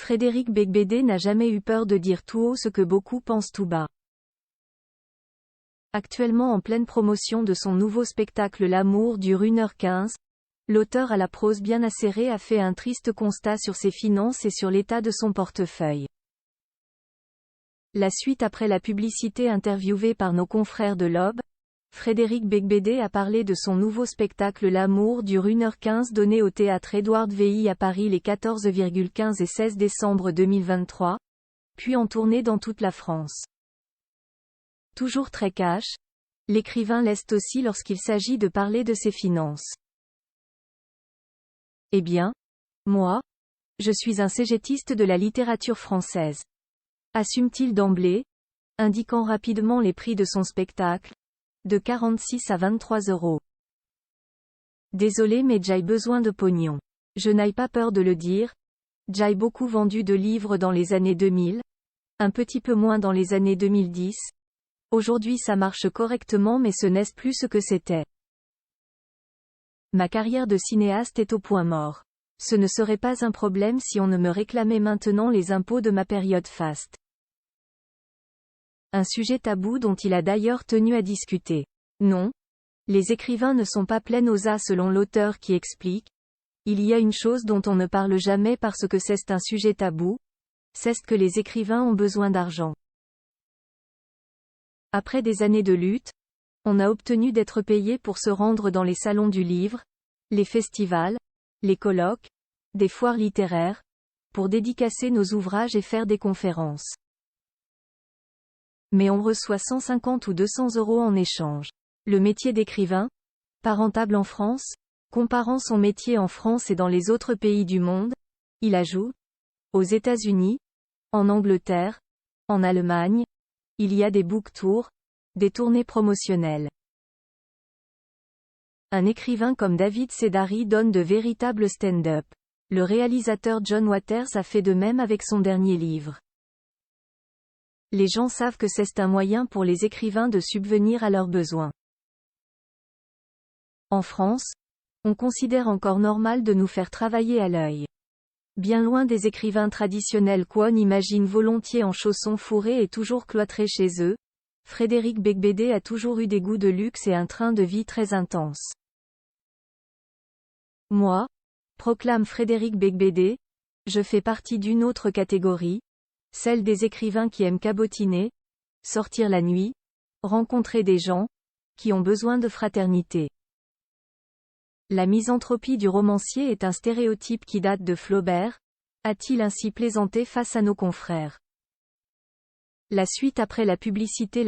Frédéric Beigbeder n'a jamais eu peur de dire tout haut ce que beaucoup pensent tout bas. Actuellement en pleine promotion de son nouveau spectacle L'amour dure 1h15, l'auteur à la prose bien acérée a fait un triste constat sur ses finances et sur l'état de son portefeuille. La suite après la publicité interviewée par nos confrères de l'Aube, Frédéric Beigbeder a parlé de son nouveau spectacle L'amour dure 1h15 donné au théâtre Édouard Véy à Paris les 14,15 et 16 décembre 2023, puis en tournée dans toute la France. Toujours très cash, l'écrivain l'est aussi lorsqu'il s'agit de parler de ses finances. Eh bien, moi, je suis un cégétiste de la littérature française. Assume-t-il d'emblée, indiquant rapidement les prix de son spectacle, de 46 à 23 €. Désolé mais j'ai besoin de pognon. Je n'ai pas peur de le dire, j'ai beaucoup vendu de livres dans les années 2000, un petit peu moins dans les années 2010, aujourd'hui ça marche correctement mais ce n'est plus ce que c'était. Ma carrière de cinéaste est au point mort. Ce ne serait pas un problème si on ne me réclamait maintenant les impôts de ma période faste. Un sujet tabou dont il a d'ailleurs tenu à discuter. Non, les écrivains ne sont pas pleins aux as selon l'auteur qui explique. Il y a une chose dont on ne parle jamais parce que c'est un sujet tabou, c'est que les écrivains ont besoin d'argent. Après des années de lutte, on a obtenu d'être payé pour se rendre dans les salons du livre, les festivals, les colloques, des foires littéraires, pour dédicacer nos ouvrages et faire des conférences. Mais on reçoit 150 ou 200 € en échange. Le métier d'écrivain, pas rentable en France, comparant son métier en France et dans les autres pays du monde, il ajoute, aux États-Unis, en Angleterre, en Allemagne, il y a des book tours, des tournées promotionnelles. Un écrivain comme David Sedaris donne de véritables stand-up. Le réalisateur John Waters a fait de même avec son dernier livre. Les gens savent que c'est un moyen pour les écrivains de subvenir à leurs besoins. En France, on considère encore normal de nous faire travailler à l'œil. Bien loin des écrivains traditionnels qu'on imagine volontiers en chaussons fourrés et toujours cloîtrés chez eux, Frédéric Beigbeder a toujours eu des goûts de luxe et un train de vie très intense. Moi, proclame Frédéric Beigbeder, je fais partie d'une autre catégorie, celle des écrivains qui aiment cabotiner, sortir la nuit, rencontrer des gens, qui ont besoin de fraternité. La misanthropie du romancier est un stéréotype qui date de Flaubert, a-t-il ainsi plaisanté face à nos confrères. La suite après la publicité.